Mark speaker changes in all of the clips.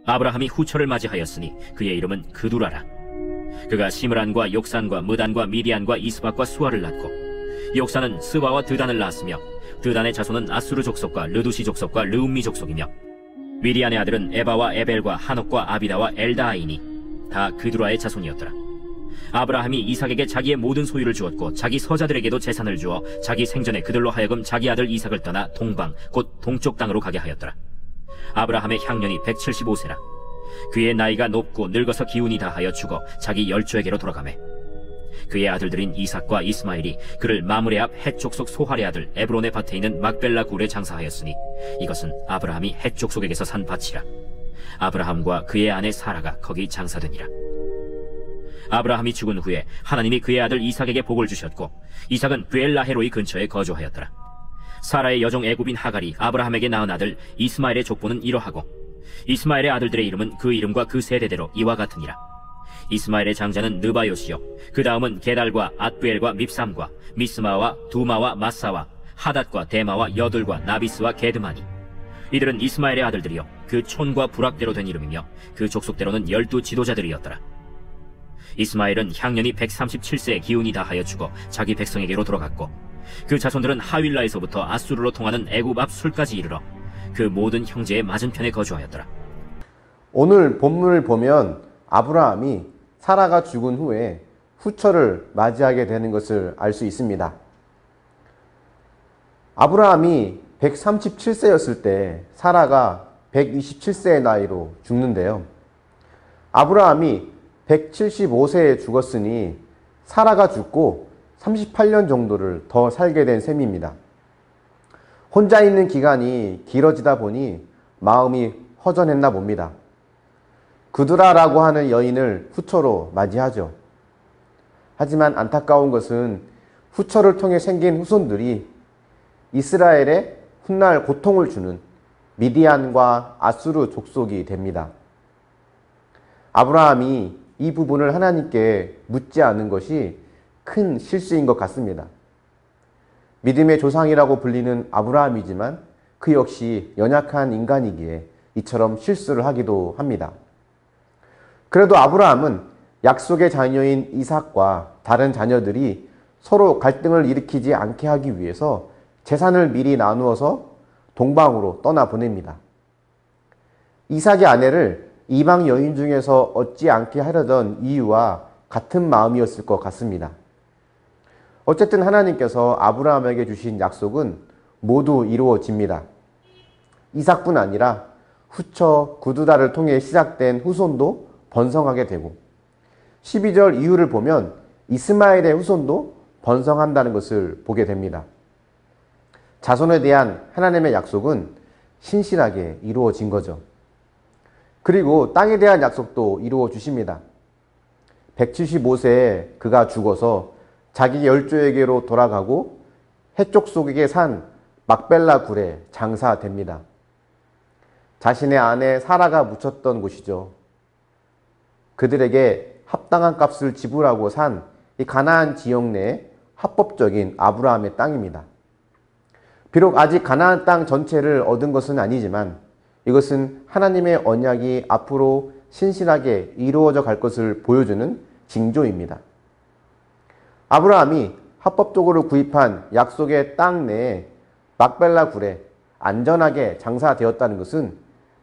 Speaker 1: 아브라함이 후처를 맞이하였으니 그의 이름은 그두라라. 그가 시므란과 욕산과 무단과 미디안과 이스박과 수아를 낳고, 욕산은 스바와 드단을 낳았으며 드단의 자손은 아수르 족속과 르두시 족속과 르움미 족속이며, 미디안의 아들은 에바와 에벨과 한옥과 아비다와 엘다아이니 다 그두라의 자손이었더라. 아브라함이 이삭에게 자기의 모든 소유를 주었고 자기 서자들에게도 재산을 주어 자기 생전에 그들로 하여금 자기 아들 이삭을 떠나 동방 곧 동쪽 땅으로 가게 하였더라. 아브라함의 향년이 175세라. 그의 나이가 높고 늙어서 기운이 다하여 죽어 자기 열조에게로 돌아가매, 그의 아들들인 이삭과 이스마엘이 그를 마므레 앞 헷 족속 소할의 아들 에브론의 밭에 있는 막벨라 굴에 장사하였으니 이것은 아브라함이 헷 족속에게서 산 밭이라. 아브라함과 그의 아내 사라가 거기 장사되니라. 아브라함이 죽은 후에 하나님이 그의 아들 이삭에게 복을 주셨고, 이삭은 브엘라헤로이 근처에 거주하였더라. 사라의 여종 애굽인 하갈이 아브라함에게 낳은 아들 이스마엘의 족보는 이러하고, 이스마엘의 아들들의 이름은 그 이름과 그 세대대로 이와 같으니라. 이스마엘의 장자는 느바요시요, 그 다음은 게달과 앗부엘과 밉삼과 미스마와 두마와 마사와 하닷과 데마와 여둘과 나비스와 게드마니. 이들은 이스마엘의 아들들이요 그 촌과 부락대로 된 이름이며 그 족속대로는 12 지도자들이었더라. 이스마엘은 향년이 137세에 기운이 다하여 죽어 자기 백성에게로 돌아갔고, 그 자손들은 하윌라에서부터 아수르로 통하는 애굽 앞 술까지 이르러 그 모든 형제의 맞은편에 거주하였더라.
Speaker 2: 오늘 본문을 보면 아브라함이 사라가 죽은 후에 후처를 맞이하게 되는 것을 알 수 있습니다. 아브라함이 137세였을 때 사라가 127세의 나이로 죽는데요. 아브라함이 175세에 죽었으니 사라가 죽고 38년 정도를 더 살게 된 셈입니다. 혼자 있는 기간이 길어지다 보니 마음이 허전했나 봅니다. 그두라라고 하는 여인을 후처로 맞이하죠. 하지만 안타까운 것은 후처를 통해 생긴 후손들이 이스라엘에 훗날 고통을 주는 미디안과 아수르 족속이 됩니다. 아브라함이 이 부분을 하나님께 묻지 않은 것이 큰 실수인 것 같습니다. 믿음의 조상이라고 불리는 아브라함이지만 그 역시 연약한 인간이기에 이처럼 실수를 하기도 합니다. 그래도 아브라함은 약속의 자녀인 이삭과 다른 자녀들이 서로 갈등을 일으키지 않게 하기 위해서 재산을 미리 나누어서 동방으로 떠나보냅니다. 이삭의 아내를 이방 여인 중에서 얻지 않게 하려던 이유와 같은 마음이었을 것 같습니다. 어쨌든 하나님께서 아브라함에게 주신 약속은 모두 이루어집니다. 이삭뿐 아니라 후처 그두라를 통해 시작된 후손도 번성하게 되고, 12절 이후를 보면 이스마엘의 후손도 번성한다는 것을 보게 됩니다. 자손에 대한 하나님의 약속은 신실하게 이루어진 거죠. 그리고 땅에 대한 약속도 이루어 주십니다. 175세에 그가 죽어서 자기 열조에게로 돌아가고 해쪽 속에게 산 막벨라 굴에 장사됩니다. 자신의 아내 사라가 묻혔던 곳이죠. 그들에게 합당한 값을 지불하고 산 이 가나안 지역 내의 합법적인 아브라함의 땅입니다. 비록 아직 가나안 땅 전체를 얻은 것은 아니지만 이것은 하나님의 언약이 앞으로 신실하게 이루어져 갈 것을 보여주는 징조입니다. 아브라함이 합법적으로 구입한 약속의 땅 내에 막벨라 굴에 안전하게 장사되었다는 것은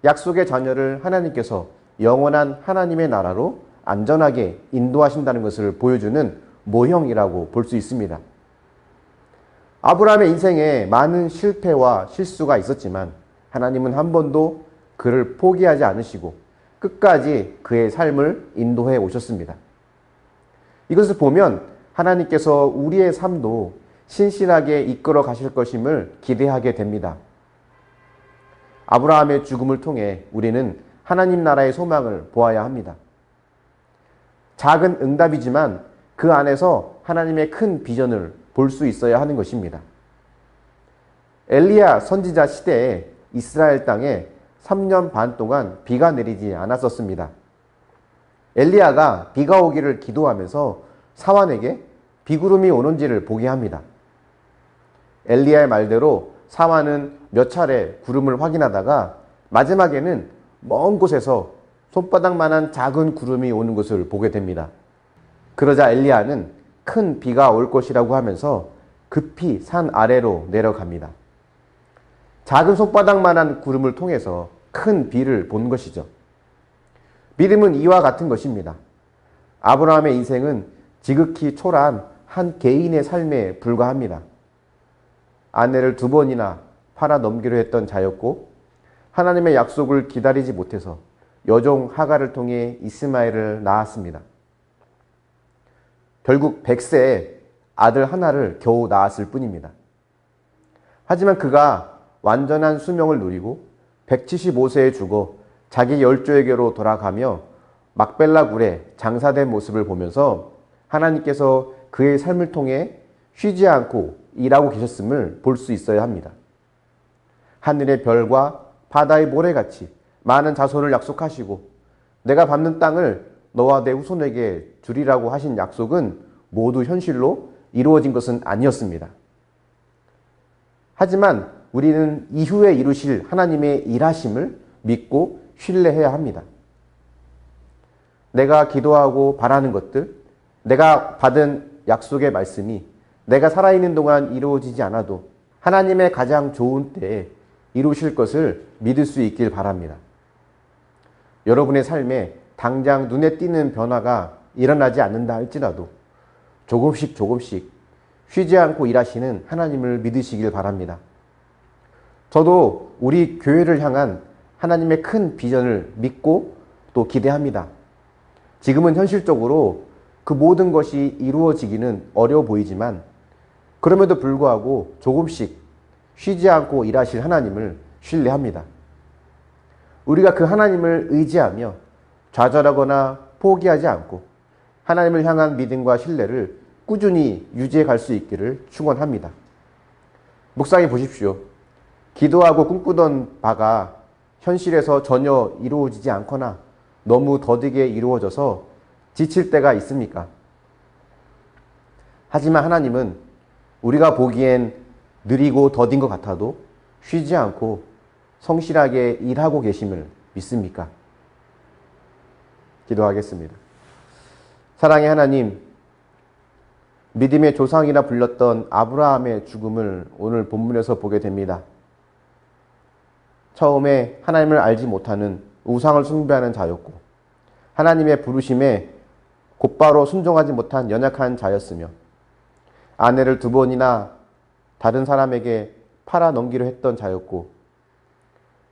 Speaker 2: 약속의 자녀를 하나님께서 영원한 하나님의 나라로 안전하게 인도하신다는 것을 보여주는 모형이라고 볼 수 있습니다. 아브라함의 인생에 많은 실패와 실수가 있었지만 하나님은 한 번도 그를 포기하지 않으시고 끝까지 그의 삶을 인도해 오셨습니다. 이것을 보면 하나님께서 우리의 삶도 신실하게 이끌어 가실 것임을 기대하게 됩니다. 아브라함의 죽음을 통해 우리는 하나님 나라의 소망을 보아야 합니다. 작은 응답이지만 그 안에서 하나님의 큰 비전을 볼 수 있어야 하는 것입니다. 엘리야 선지자 시대에 이스라엘 땅에 3년 반 동안 비가 내리지 않았었습니다. 엘리야가 비가 오기를 기도하면서 사환에게 비구름이 오는지를 보게 합니다. 엘리야의 말대로 사환은 몇 차례 구름을 확인하다가 마지막에는 먼 곳에서 손바닥만한 작은 구름이 오는 것을 보게 됩니다. 그러자 엘리야는 큰 비가 올 것이라고 하면서 급히 산 아래로 내려갑니다. 작은 손바닥만한 구름을 통해서 큰 비를 본 것이죠. 믿음은 이와 같은 것입니다. 아브라함의 인생은 지극히 초라한 한 개인의 삶에 불과합니다. 아내를 2번이나 팔아 넘기려 했던 자였고 하나님의 약속을 기다리지 못해서 여종 하갈을 통해 이스마엘을 낳았습니다. 결국 100세에 아들 하나를 겨우 낳았을 뿐입니다. 하지만 그가 완전한 수명을 누리고 175세에 죽어 자기 열조에게로 돌아가며 막벨라 굴에 장사된 모습을 보면서 하나님께서 그의 삶을 통해 쉬지 않고 일하고 계셨음을 볼 수 있어야 합니다. 하늘의 별과 바다의 모래같이 많은 자손을 약속하시고 내가 밟는 땅을 너와 내 후손에게 주리라고 하신 약속은 모두 현실로 이루어진 것은 아니었습니다. 하지만 우리는 이후에 이루실 하나님의 일하심을 믿고 신뢰해야 합니다. 내가 기도하고 바라는 것들, 내가 받은 약속의 말씀이 내가 살아있는 동안 이루어지지 않아도 하나님의 가장 좋은 때에 이루실 것을 믿을 수 있길 바랍니다. 여러분의 삶에 당장 눈에 띄는 변화가 일어나지 않는다 할지라도 조금씩 쉬지 않고 일하시는 하나님을 믿으시길 바랍니다. 저도 우리 교회를 향한 하나님의 큰 비전을 믿고 또 기대합니다. 지금은 현실적으로 그 모든 것이 이루어지기는 어려워 보이지만 그럼에도 불구하고 조금씩 쉬지 않고 일하실 하나님을 신뢰합니다. 우리가 그 하나님을 의지하며 좌절하거나 포기하지 않고 하나님을 향한 믿음과 신뢰를 꾸준히 유지해 갈 수 있기를 축원합니다. 묵상해 보십시오. 기도하고 꿈꾸던 바가 현실에서 전혀 이루어지지 않거나 너무 더디게 이루어져서 지칠 때가 있습니까? 하지만 하나님은 우리가 보기엔 느리고 더딘 것 같아도 쉬지 않고 성실하게 일하고 계심을 믿습니까? 기도하겠습니다. 사랑의 하나님, 믿음의 조상이라 불렸던 아브라함의 죽음을 오늘 본문에서 보게 됩니다. 처음에 하나님을 알지 못하는 우상을 숭배하는 자였고 하나님의 부르심에 곧바로 순종하지 못한 연약한 자였으며 아내를 2번이나 다른 사람에게 팔아 넘기려 했던 자였고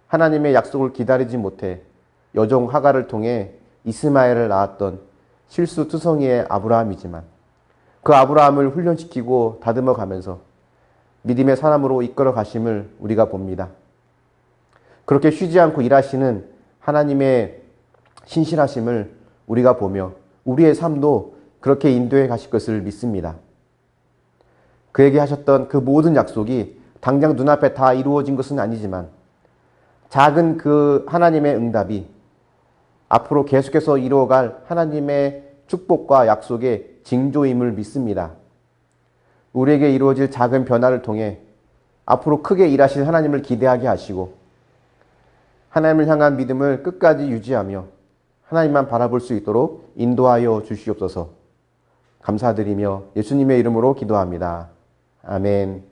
Speaker 2: 하나님의 약속을 기다리지 못해 여종 하갈을 통해 이스마엘을 낳았던 실수투성이의 아브라함이지만 그 아브라함을 훈련시키고 다듬어 가면서 믿음의 사람으로 이끌어 가심을 우리가 봅니다. 그렇게 쉬지 않고 일하시는 하나님의 신실하심을 우리가 보며 우리의 삶도 그렇게 인도해 가실 것을 믿습니다. 그에게 하셨던 그 모든 약속이 당장 눈앞에 다 이루어진 것은 아니지만 작은 그 하나님의 응답이 앞으로 계속해서 이루어갈 하나님의 축복과 약속의 징조임을 믿습니다. 우리에게 이루어질 작은 변화를 통해 앞으로 크게 일하실 하나님을 기대하게 하시고 하나님을 향한 믿음을 끝까지 유지하며 하나님만 바라볼 수 있도록 인도하여 주시옵소서. 감사드리며 예수님의 이름으로 기도합니다. 아멘.